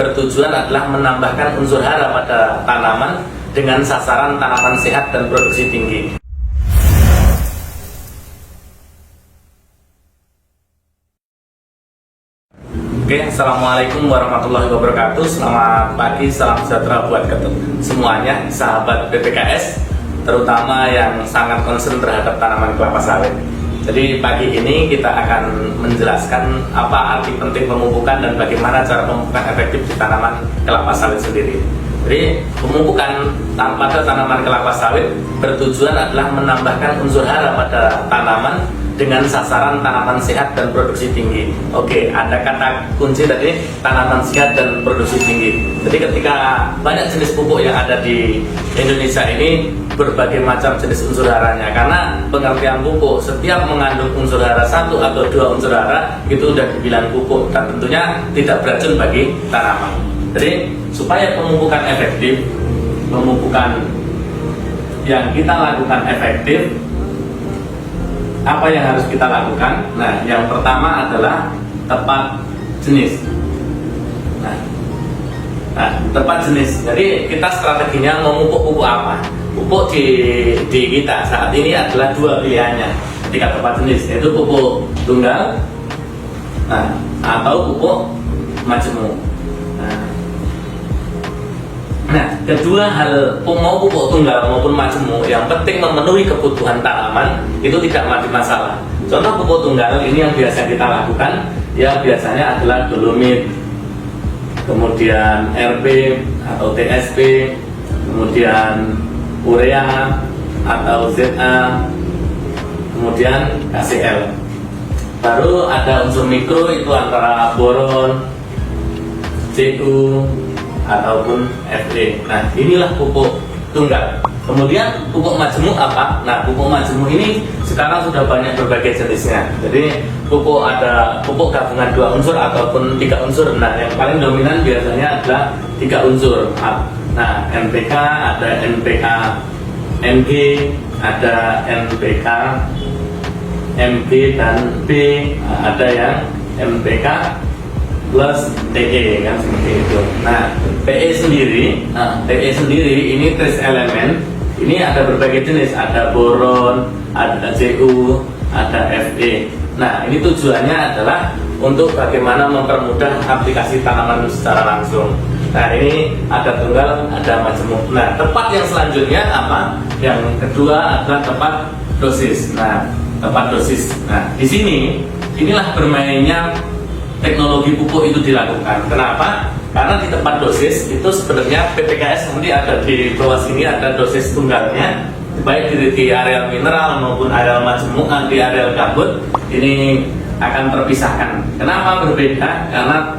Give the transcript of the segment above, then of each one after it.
bertujuan adalah menambahkan unsur hara pada tanaman dengan sasaran tanaman sehat dan produksi tinggi. Oke, assalamualaikum warahmatullahi wabarakatuh. Selamat pagi, salam sejahtera buat semuanya, sahabat PPKS, terutama yang sangat concern terhadap tanaman kelapa sawit. Jadi pagi ini kita akan menjelaskan apa arti penting pemupukan dan bagaimana cara pemupukan efektif di tanaman kelapa sawit sendiri. Jadi pemupukan pada tanaman kelapa sawit bertujuan adalah menambahkan unsur hara pada tanaman dengan sasaran tanaman sehat dan produksi tinggi. Oke, ada kata kunci tadi, tanaman sehat dan produksi tinggi. Jadi ketika banyak jenis pupuk yang ada di Indonesia ini, berbagai macam jenis unsur haranya, karena pengertian pupuk setiap mengandung unsur hara 1 atau 2 unsur hara itu sudah dibilang pupuk, dan tentunya tidak beracun bagi tanaman. Jadi supaya pemupukan efektif, pemupukan yang kita lakukan efektif, apa yang harus kita lakukan? Nah, yang pertama adalah tepat jenis. Nah, tepat jenis. Jadi kita strateginya memupuk pupuk apa? Pupuk di kita saat ini adalah 2 pilihannya. Ketika tepat jenis, yaitu pupuk tunggal, atau pupuk majemuk. Nah, kedua hal, mau pupuk tunggal maupun majemuk, yang penting memenuhi kebutuhan tanaman itu tidak menjadi masalah. Contoh pupuk tunggal ini yang biasa kita lakukan, ya biasanya adalah dolomit, kemudian RP atau TSP, kemudian urea atau ZA, kemudian KCl. Baru ada unsur mikro itu antara boron, Cu, ataupun Fe. Nah, inilah pupuk tunggal. Kemudian pupuk majemuk apa? Nah, pupuk majemuk ini sekarang sudah banyak berbagai jenisnya. Jadi pupuk ada pupuk gabungan 2 unsur ataupun 3 unsur. Nah, yang paling dominan biasanya adalah 3 unsur. Nah, NPK, ada NPK Mg, ada NPK Mg dan B, ada yang NPK plus TE, kan seperti itu. Nah, TE sendiri ini trace elemen. Ini ada berbagai jenis, ada boron, ada Cu, ada Fe. Nah, ini tujuannya adalah untuk bagaimana mempermudah aplikasi tanaman secara langsung. Nah, ini ada tunggal, ada majemuk. Nah, tepat yang selanjutnya apa? Yang kedua adalah tepat dosis. Nah, tepat dosis. Nah, di sini inilah bermainnya teknologi pupuk itu dilakukan. Kenapa? Karena di tempat dosis itu sebenarnya PPKS nanti ada di bawah sini, ada dosis tunggalnya, baik di areal mineral maupun areal majemuk, di areal gambut ini akan terpisahkan. Kenapa berbeda? Karena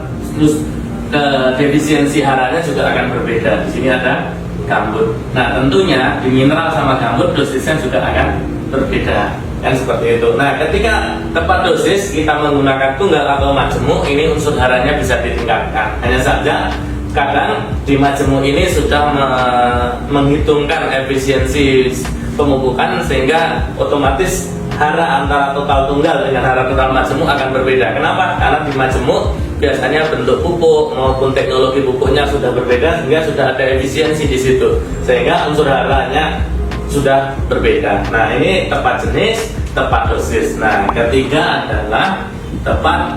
defisiensi haranya juga akan berbeda. Di sini ada gambut. Nah, tentunya di mineral sama gambut dosisnya juga akan berbeda. Kan seperti itu. Nah, ketika tepat dosis kita menggunakan tunggal atau majemuk, ini unsur haranya bisa ditingkatkan. Hanya saja kadang di majemuk ini sudah menghitungkan efisiensi pemupukan, sehingga otomatis hara antara total tunggal dengan hara total majemuk akan berbeda. Kenapa? Karena di majemuk biasanya bentuk pupuk maupun teknologi pupuknya sudah berbeda, sehingga sudah ada efisiensi di situ, sehingga unsur haranya sudah berbeda. Nah, ini tepat jenis, tepat dosis. Nah, ketiga adalah tepat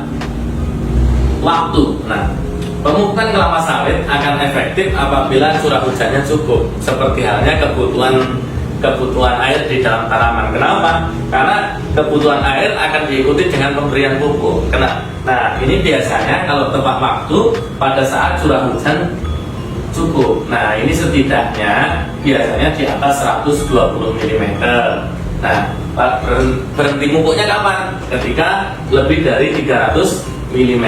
waktu. Nah, pemupukan kelapa sawit akan efektif apabila curah hujannya cukup, seperti halnya kebutuhan air di dalam tanaman. Kenapa? Karena kebutuhan air akan diikuti dengan pemberian pupuk. Nah, ini biasanya kalau tepat waktu pada saat curah hujan cukup. Nah, ini setidaknya biasanya di atas 120 mm. Nah, berhenti pupuknya kapan? Ketika lebih dari 300 mm.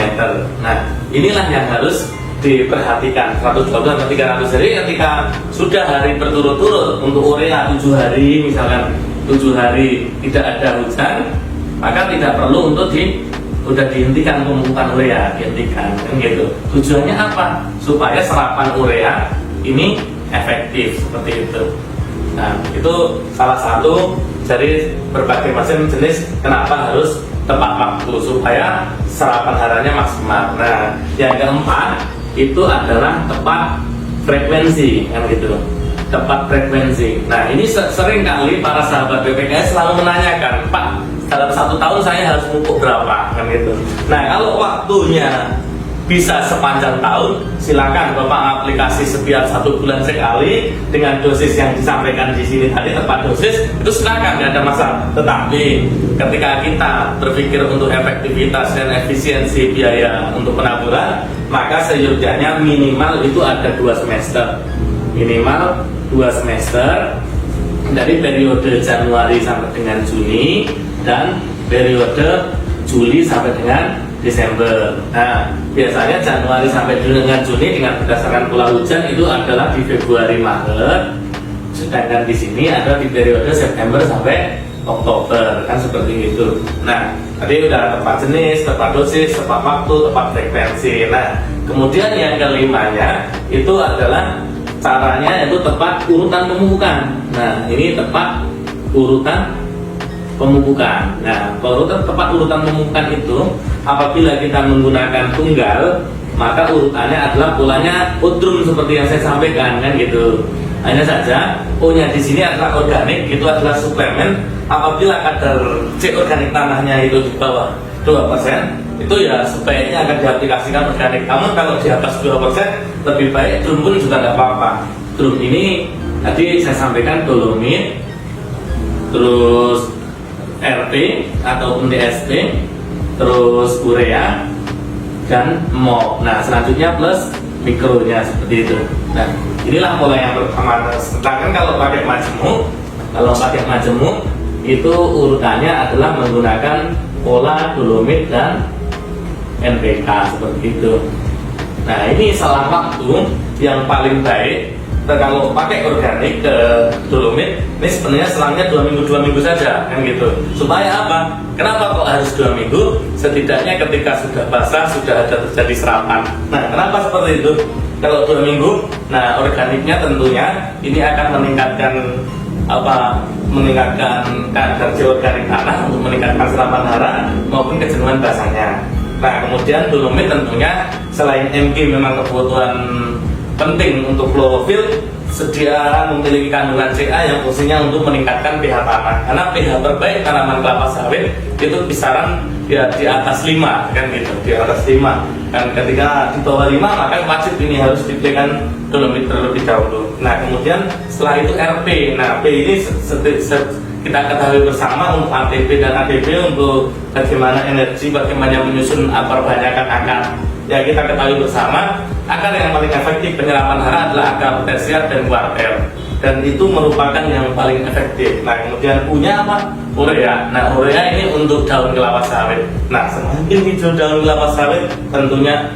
Nah, inilah yang harus diperhatikan, 120 sampai 300. Jadi ketika sudah hari berturut-turut untuk urea 7 hari, misalkan 7 hari tidak ada hujan, maka tidak perlu untuk udah dihentikan pemupukan urea, dihentikan, kan gitu. Tujuannya apa? Supaya serapan urea ini efektif, seperti itu. Nah, itu salah satu dari berbagai macam jenis kenapa harus tepat waktu supaya serapan haranya maksimal. Nah, yang keempat itu adalah tepat frekuensi, kan gitu. Tepat frekuensi. Nah, ini sering kali para sahabat BPKS selalu menanyakan, Pak, dalam 1 tahun saya harus pupuk berapa, kan gitu. Nah, kalau waktunya bisa sepanjang tahun, silakan Bapak aplikasi setiap 1 bulan sekali dengan dosis yang disampaikan di sini tadi, tepat dosis, itu silakan, nggak ada masalah. Tetapi ketika kita berpikir untuk efektivitas dan efisiensi biaya untuk penaburan, maka seyogyanya minimal itu ada 2 semester, minimal 2 semester dari periode Januari sampai dengan Juni dan periode Juli sampai dengan Desember. Nah, biasanya Januari sampai dengan Juni dengan berdasarkan pola hujan itu adalah di Februari Maret, sedangkan di sini ada di periode September sampai Oktober, kan seperti itu. Nah, tadi udah tepat jenis, tepat dosis, tepat waktu, tepat frekuensi. Nah, kemudian yang kelimanya itu adalah caranya, yaitu tepat urutan pemupukan. Nah, ini tepat urutan pemupukan. Nah, tepat urutan pemupukan itu apabila kita menggunakan tunggal, maka urutannya adalah polanya odrum seperti yang saya sampaikan, kan gitu. Hanya saja O-nya di sini adalah organik, itu adalah suplemen. Apabila kadar C organik tanahnya itu di bawah 2%, itu ya sebaiknya akan diaplikasikan organik. Namun kalau di atas 2%, lebih baik drum pun juga nggak apa-apa. Drum ini tadi saya sampaikan dolomit, terus RP ataupun DSP, terus urea dan MOP. Nah, selanjutnya plus mikronya seperti itu. Nah, inilah pola yang pertama. Sedangkan kalau pakai majemuk itu urutannya adalah menggunakan pola dolomit dan NPK seperti itu. Nah, ini salah waktu yang paling baik. Kalau pakai organik ke dolomit, ini sebenarnya selangnya 2 minggu saja, kan gitu. Supaya apa? Kenapa kok harus 2 minggu? Setidaknya ketika sudah basah, sudah ada terjadi serapan. Nah, kenapa seperti itu? Kalau 2 minggu, nah organiknya tentunya ini akan meningkatkan kadar organik tanah untuk meningkatkan serapan hara maupun kejenuhan basahnya. Nah, kemudian dolomit tentunya selain MG memang kebutuhan penting untuk klorofil, sedia memiliki kandungan Ca yang fungsinya untuk meningkatkan pH tanah. Karena pH terbaik tanaman kelapa sawit itu kisaran ya di atas 5, kan gitu, di atas 5. Dan ketika di bawah 5 maka wajib ini harus diberikan dolomit terlebih dahulu. Nah, kemudian setelah itu RP. Nah, P ini kita ketahui bersama untuk ATP dan ADP untuk bagaimana energi, bagaimana menyusun perbanyakan akar. Ya, kita ketahui bersama akar yang paling efektif penyerapan hara adalah akar tersier dan kuarter, dan itu merupakan yang paling efektif. Nah, kemudian U-nya apa? Urea. Nah, urea ini untuk daun kelapa sawit. Nah, semakin hijau daun kelapa sawit, tentunya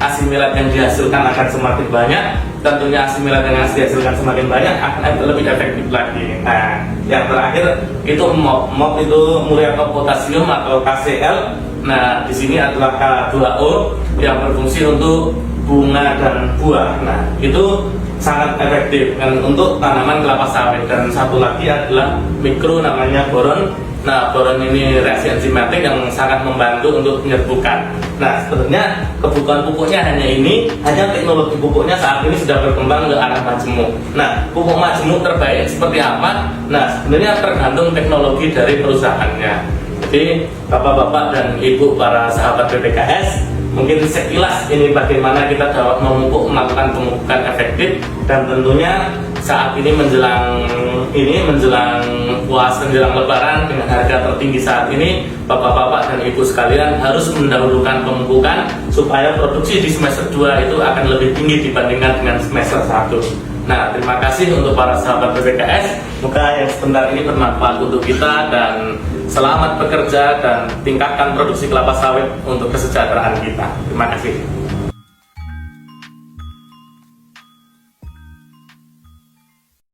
asimilat yang dihasilkan akan semakin banyak. Tentunya asimilat yang dihasilkan semakin banyak akan lebih efektif lagi. Nah, yang terakhir itu MOP itu muriato potasium atau KCl. Nah, di sini adalah K2O yang berfungsi untuk bunga dan buah. Nah, itu sangat efektif kan untuk tanaman kelapa sawit. Dan satu lagi adalah mikro, namanya boron. Nah, boron ini reaksi enzimatik yang sangat membantu untuk penyerbukan. Nah, sebenarnya kebutuhan pupuknya hanya ini, hanya teknologi pupuknya saat ini sudah berkembang ke arah majemuk. Nah, pupuk majemuk terbaik seperti apa? Nah, sebenarnya tergantung teknologi dari perusahaannya. Jadi bapak-bapak dan ibu para sahabat BPKS, mungkin sekilas ini bagaimana kita dapat melakukan pemupukan efektif. Dan tentunya saat ini menjelang puasa, menjelang lebaran dengan harga tertinggi saat ini, bapak-bapak dan ibu sekalian harus mendahulukan pemupukan supaya produksi di semester 2 itu akan lebih tinggi dibandingkan dengan semester 1. Nah, terima kasih untuk para sahabat BPKS. Semoga yang sebentar ini bermanfaat untuk kita, dan selamat bekerja dan tingkatkan produksi kelapa sawit untuk kesejahteraan kita. Terima kasih.